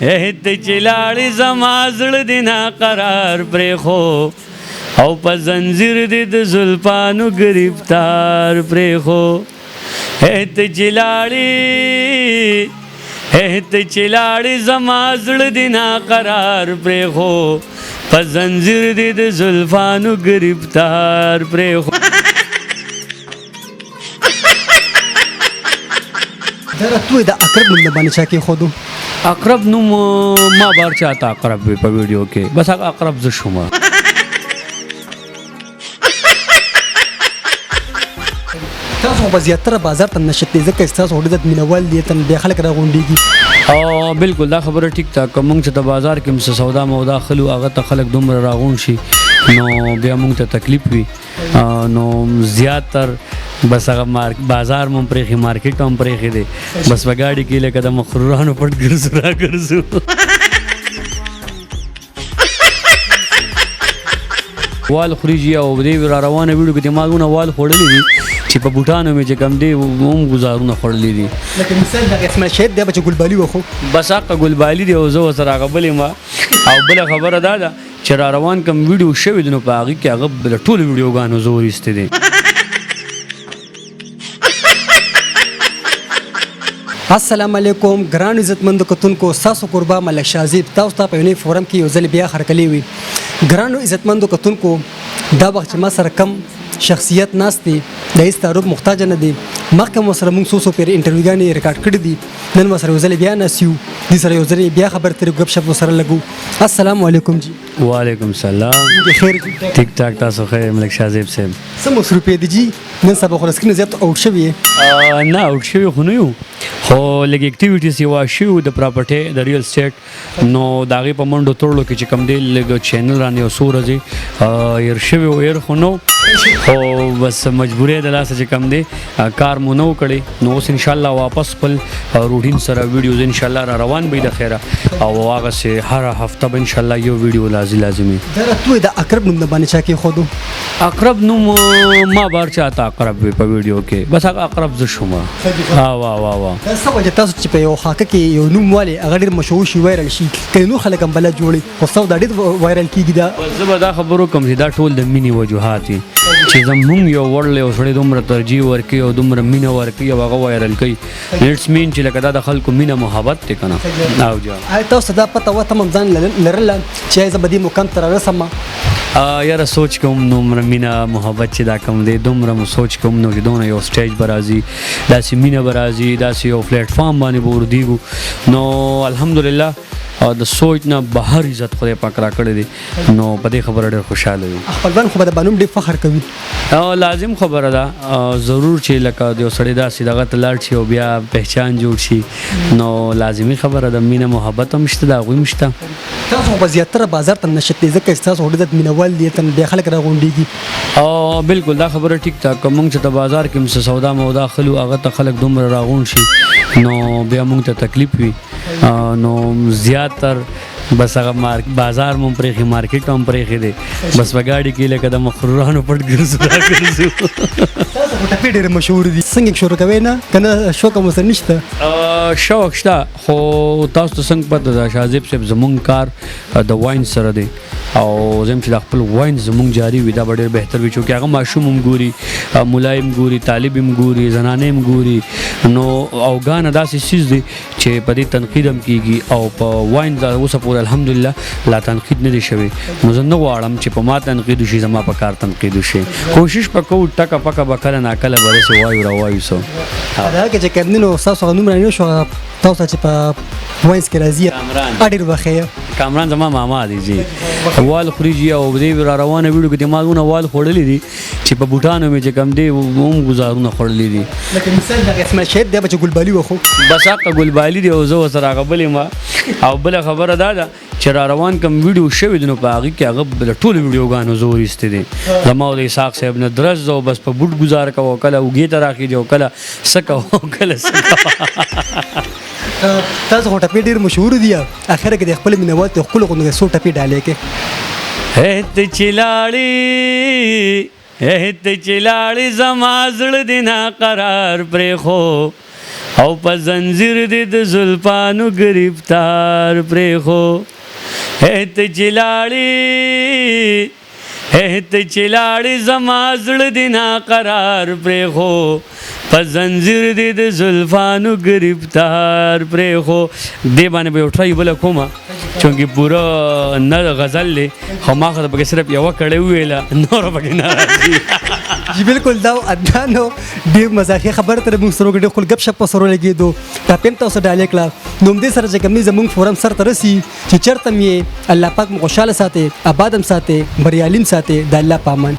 هت چلاړي زما زړه دی نا قرار پرې خو او په زنځیر دی د زلفانو گرفتار پرې خو هت چلاړي زما زړه دی نا قرار پرې خو په زنځیر دی د زلفانو گرفتار پرې خو دا توی د اقرب نوم د باندې چا کې خودو اقرب نوم ما بار چاته اقرب وي په ویډیو کې بس اقرب زه شوم تاسو په زیاتره بازار ته نشئ ځکه تاسو هډه د مینوال دي ته بیا خلک راغونډيږي او بالکل دا خبره ټیک تا کوم چې د بازار کې مس سودا مودا خلو هغه ته خلک دومره راغون شي نو بیا موږ ته تکلیف وي نو زیاتر بس هغه بازار مون پرېخي مارکیټ هم پرېخي دی بس وګاډي کې لکه د مخرورانو پټ ګرځو را ګرځو وال خوريجي او دې را روانه ویډیو کې دماغونه وال خوړلې دي چې په بوټانو مې چې کم دی هم گزارونه خوړلې دي لکه مثال د اسمه شهید دی چې ګلبالي وخو بس هغه ګلبالي دی او زه سره غبلې ما او بل خبره دا ده چې را روان کوم ویډیو شوی دی نو په هغه کې هغه ټول ویډیوګانو زور ایسته دي السلام علیکم ګران عزتمند کتونکو تاسو قربا ملک شازیب تاسو ته په یوې فورم کې یو ځل بیا خرکلی وي ګرانو عزتمند کتونکو دا وخت چې ما سره کم شخصیت ناستي د هیڅ تعارف محتاج نه دي مخکې مو سره موږ څو پیر انټرویوګانې ریکارډ کړي دي نن مو سره یو ځل بیا ناسیو دې سره یو ځل بیا خبر ترې ګپ شپ سره لګو السلام علیکم جی وعلیکم السلام خیر ټیک ټاک تاسو خیر ملک شازیب صاحب سم مصروفې دي جی نن سبا خو سکرین زیات اوټ شوی نه اوټ شوی خو نه یو خو لګ اکټیویټیز یو شو د پراپرټي د ریل اسټیټ نو داغه په منډو تړلو کې چې کم دی لګ چینل رانه سورځي ير شوی وير خو نو خو بس مجبورې د لاسه چې کم دی کار مو نو کړي نو اوس ان شاء الله واپس خپل روټین سره ویډیوز ان شاء الله را روان به د خیره او هغه سه هر هفته به ان شاء الله یو ویډیو لازمي دا توی د اقرب نوم د باندې چا کې خودو اقرب نوم ما بار چاته اقرب وي په ویډیو کې بس اقرب زه شوم وا تاسو وجه تاسو چې په یو خاکه کې یو نوم والي هغه ډېر مشهور شي وایرل شي کله نو خلک هم بل جوړي خو څو دا ډېر وایرل کیږي دا زه دا خبرو کوم چې دا ټول د مینی وجوهات دي چې زمونږ یو ورل یو سړی دومره ترجیح ورکي او دومره مینه ورکي او هغه وایرل کوي لیټس مین چې لکه دا د خلکو مینه محبت ته کنه او جا تاسو دا پته وته مم ځان لرله چې زه به دې مقام تر رسم یاره سوچ کوم دومره مینه محبت چې دا کوم دی دومره مو سوچ کوم نو چې دونه یو سټیج برازي داسې مینه برازي داسې یو پلیټ فارم باندې ورودیږو نو الحمدلله او د سوچ نه بهر عزت خدای پاک را کړی دی نو په دې خبره ډېر خوشاله یم خپلوان خو به بانوم ډېر فخر کوي لازم خبره ده ضرور چې لکه د سړی داسې دغه ته لاړ شي او بیا پہچان جوړ شي نو لازمي خبره ده مینه محبت هم شته د هغوی هم شته تاسو په زیاتره بازار ته نشئ ځکه تاسو هډه د مینوال دي ته بیا خلک راغونډيږي بالکل دا خبره ټیک تا کوم چې د بازار کې مس سودا مودا خلو هغه ته خلک دومره راغون شي نو بیا موږ ته تکلیف وي نو زیاتر بس هغه بازار مون پرېخي مارکیټ هم پرېخي دی بس وګاډي کې لکه د مخرورانو پټ ګرځو را ګرځو تاسو ټپې ډېر مشهور دي څنګه شروع کوي نه کنه شوق مو سره نشته شوق شته خو تاسو ته څنګه پته ده شازیب صاحب زمونږ کار د واین سره دی او زم چې د خپل واین زمونږ جاری وي دا ډېر بهتر وي چې هغه ماشوم هم ګوري ملایم ګوري طالب هم ګوري زنانه هم ګوري نو او غان داسې چیز دی چې په دې تنقید هم کیږي او په واین دا اوسه پورې الحمدلله لا تنقید نه دی شوی نو زه نه غواړم چې په ما تنقید شي زما په کار تنقید شي کوشش وکړو ټکه پکه وکړه نه کله ورسې وایو را وایو سو دا کې چې کمنو تاسو غنوم رانیو شو تاسو چې په وایس کې راځي اډیر بخیر کامران زما ماما دی جی وال خوريجي او دې را روانه ویډیو کې دماغونه وال خوړلې دي چې په بوټانو مې چې کم دی هم گزارونه خوړلې دي لکه مثال د اسمه شهید دی چې ګلبالي وخو بس هغه ګلبالي دی او زه سره غبلې ما او بل خبره دا ده چې را روان کوم ویډیو شوی دی نو په هغه کې هغه ټول ویډیوګانو زور ایسته دي زما او اسحاق صاحب نه درز او بس په بوټ گزار کوو کله وګی ته راخی دی او کله سکه کله سکه تاسو ټپې ډېر مشهور دي اخر کې د خپل مینوال ته خپل غوږ سو ټپې ډالې کې هت چلاړي زما زړه دی نا قرار پرې خو او په زنځیر دې د زلفانو گرفتار پرېښو ته چې لاړې ته چې لاړې زما زړه دې ناقرار پرېښو په زنځیر دې د زلفانو گرفتار پرېښو. دې باندې به یو ټرای بله کومه چونکې پوره نه غزل دی خو ما خو پکې صرف یوه کړې وویله نوره پکې نه راځي. جی بالکل دا ادنانو ډېر مزاحي خبره ترې موږ سره وکړې خپل ګپ شپ په سره ولګېدو دا پیم تاسو ډالۍ کړه نو همدې سره چې کوم زموږ فورم سر ته رسي چې چېرته م یې الله پاک مو خوشحاله ساتي آباد هم ساتي بریالي هم ساتي د الله په امان.